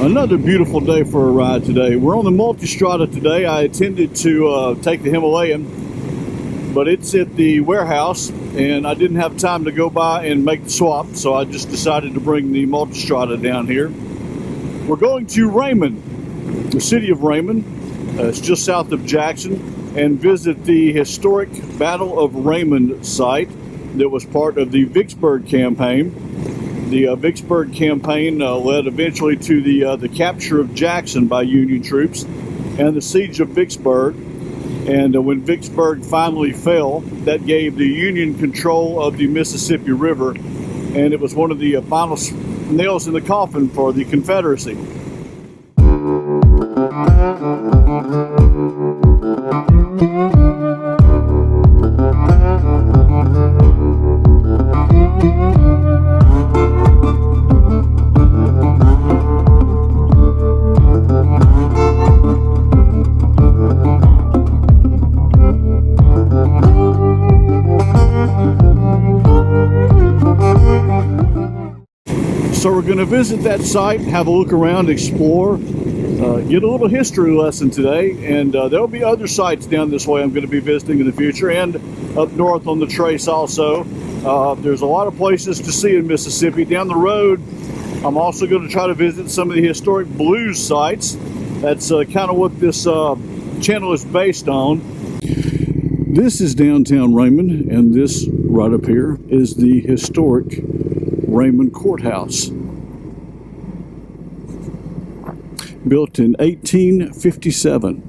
Another beautiful day for a ride today. We're on the Multistrada today. I intended to take the Himalayan, but it's at the warehouse and I didn't have time to go by and make the swap, so I just decided to bring the Multistrada down here. We're going to Raymond, the city of Raymond. It's just south of Jackson, and visit the historic Battle of Raymond site that was part of the Vicksburg Campaign. The Vicksburg Campaign led eventually to the capture of Jackson by Union troops and the siege of Vicksburg. And when Vicksburg finally fell, that gave the Union control of the Mississippi River, and it was one of the final nails in the coffin for the Confederacy. So we're going to visit that site, have a look around, explore, get a little history lesson today, and there'll be other sites down this way I'm going to be visiting in the future, and up north on the Trace also. There's a lot of places to see in Mississippi. Down the road, I'm also going to try to visit some of the historic blues sites. That's kind of what this channel is based on. This is downtown Raymond, and this right up here is the historic Raymond Courthouse, built in 1857.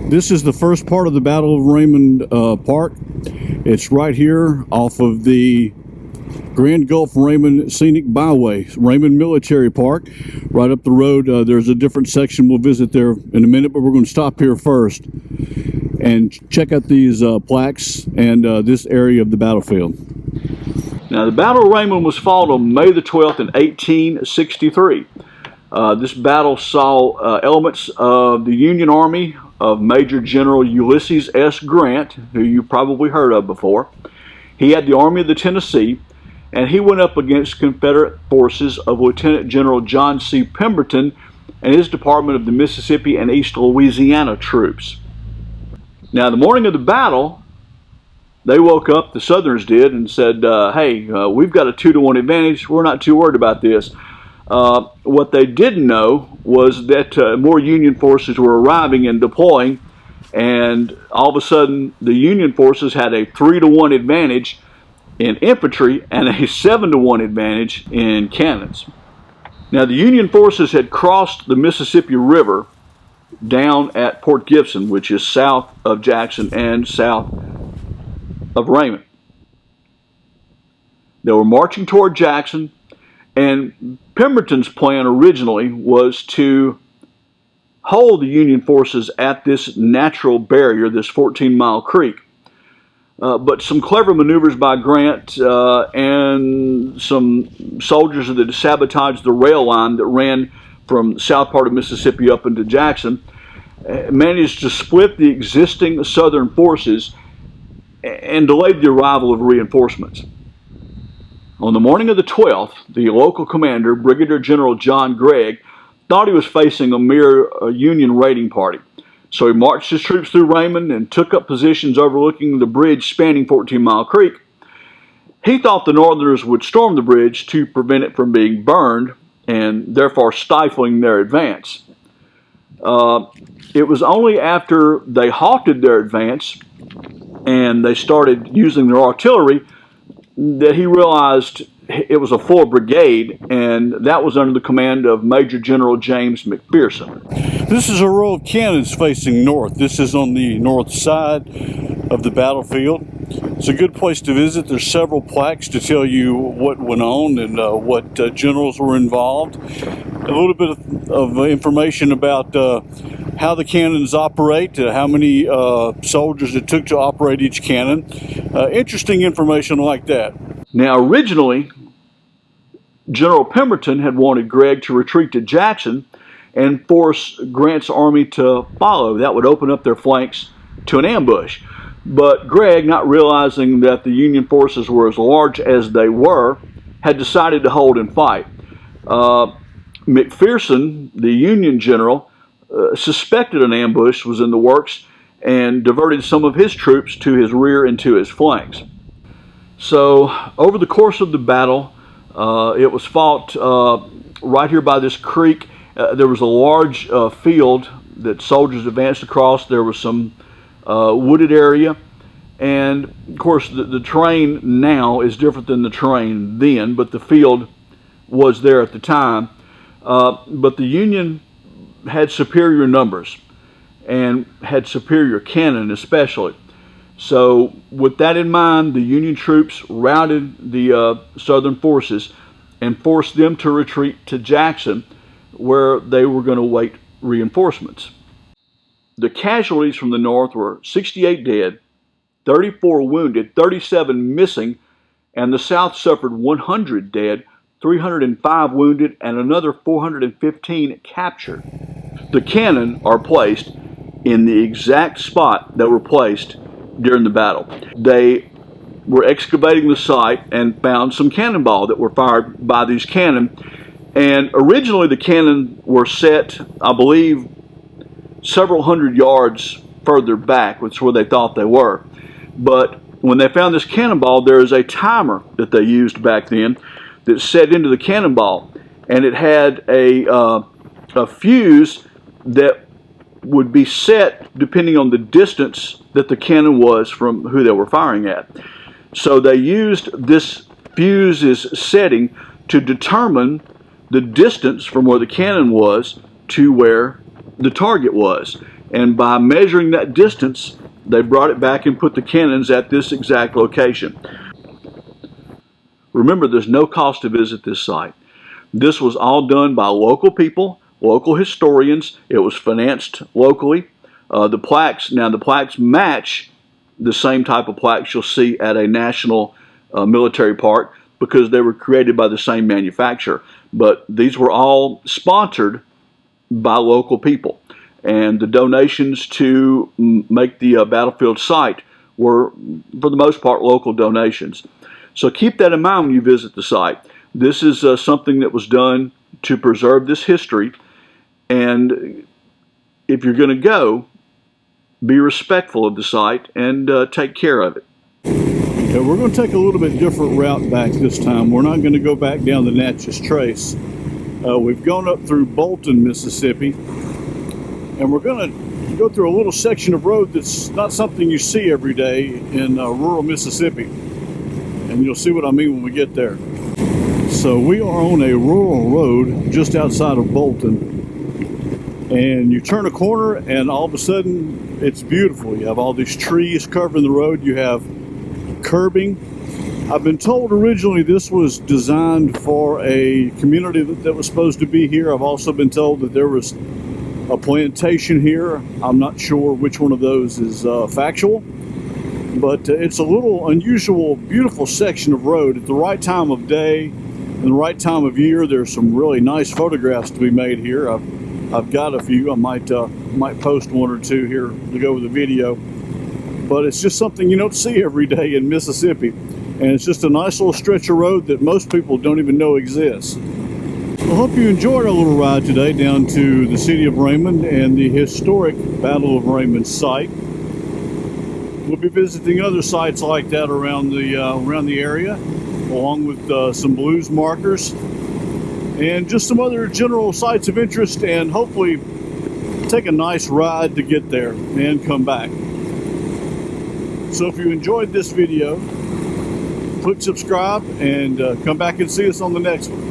This is the first part of the Battle of Raymond Park. It's right here off of the Grand Gulf Raymond Scenic Byway, Raymond Military Park. Right up the road, there's a different section we'll visit there in a minute, but we're going to stop here first and check out these plaques and this area of the battlefield. Now, the Battle of Raymond was fought on May the 12th in 1863. This battle saw elements of the Union Army of Major General Ulysses S. Grant, who you probably heard of before. He had the Army of the Tennessee, and he went up against Confederate forces of Lieutenant General John C. Pemberton and his Department of the Mississippi and East Louisiana troops. Now, the morning of the battle, they woke up, the Southerners did, and said, hey, we've got a 2-to-1 advantage. We're not too worried about this. What they didn't know was that more Union forces were arriving and deploying, and all of a sudden, the Union forces had a 3-to-1 advantage in infantry and a 7-to-1 advantage in cannons. Now, the Union forces had crossed the Mississippi River down at Port Gibson, which is south of Jackson and south of Raymond. They were marching toward Jackson, and Pemberton's plan originally was to hold the Union forces at this natural barrier, this 14-mile creek. But some clever maneuvers by Grant and some soldiers that sabotaged the rail line that ran from the south part of Mississippi up into Jackson managed to split the existing Southern forces and delayed the arrival of reinforcements. On the morning of the 12th, the local commander, Brigadier General John Gregg, thought he was facing a mere Union raiding party. So he marched his troops through Raymond and took up positions overlooking the bridge spanning 14 Mile Creek. He thought the Northerners would storm the bridge to prevent it from being burned and therefore stifling their advance. It was only after they halted their advance and they started using their artillery that he realized it was a full brigade, and that was under the command of Major General James McPherson. This is a row of cannons facing north. This is on the north side of the battlefield. It's a good place to visit. There's several plaques to tell you what went on and what generals were involved. A little bit of information about how the cannons operate, how many soldiers it took to operate each cannon. Interesting information like that. Now, originally, General Pemberton had wanted Gregg to retreat to Jackson and force Grant's army to follow. That would open up their flanks to an ambush. But Gregg, not realizing that the Union forces were as large as they were, had decided to hold and fight. McPherson, the Union general, suspected an ambush was in the works and diverted some of his troops to his rear and to his flanks. So over the course of the battle, it was fought right here by this creek. There was a large field that soldiers advanced across. There was some wooded area, and of course the terrain now is different than the terrain then, but the field was there at the time. But the Union had superior numbers and had superior cannon especially. So with that in mind, the Union troops routed the Southern forces and forced them to retreat to Jackson, where they were going to await reinforcements. The casualties from the North were 68 dead, 34 wounded, 37 missing, and the South suffered 100 dead, 305 wounded, and another 415 captured. The cannon are placed in the exact spot that were placed during the battle. They were excavating the site and found some cannonball that were fired by these cannon. And originally the cannon were set, I believe, several hundred yards further back, which is where they thought they were. But when they found this cannonball, there is a timer that they used back then that set into the cannonball, and it had a fuse that would be set depending on the distance that the cannon was from who they were firing at. So they used this fuse's setting to determine the distance from where the cannon was to where the target was. And by measuring that distance, they brought it back and put the cannons at this exact location. Remember, there's no cost to visit this site. This was all done by local people, local historians. It was financed locally. The plaques match the same type of plaques you'll see at a national military park because they were created by the same manufacturer. But these were all sponsored by local people. And the donations to make the battlefield site were, for the most part, local donations. So keep that in mind when you visit the site. This is something that was done to preserve this history. And if you're going to go, be respectful of the site and take care of it. Okay, we're going to take a little bit different route back this time. We're not going to go back down the Natchez Trace. We've gone up through Bolton, Mississippi, and we're going to go through a little section of road that's not something you see every day in rural Mississippi. And you'll see what I mean when we get there. So we are on a rural road just outside of Bolton. And you turn a corner and all of a sudden it's beautiful. You have all these trees covering the road. You have curbing. I've been told originally this was designed for a community that was supposed to be here. I've also been told that there was a plantation here. I'm not sure which one of those is factual. But it's a little unusual, beautiful section of road. At the right time of day and the right time of year, there's some really nice photographs to be made here. I've got a few. I might post one or two here to go with the video. But it's just something you don't see every day in Mississippi. And it's just a nice little stretch of road that most people don't even know exists. I hope you enjoyed our little ride today down to the city of Raymond and the historic Battle of Raymond site. We'll be visiting other sites like that around the area, along with some blues markers and just some other general sites of interest, and hopefully take a nice ride to get there and come back. So if you enjoyed this video, click subscribe and come back and see us on the next one.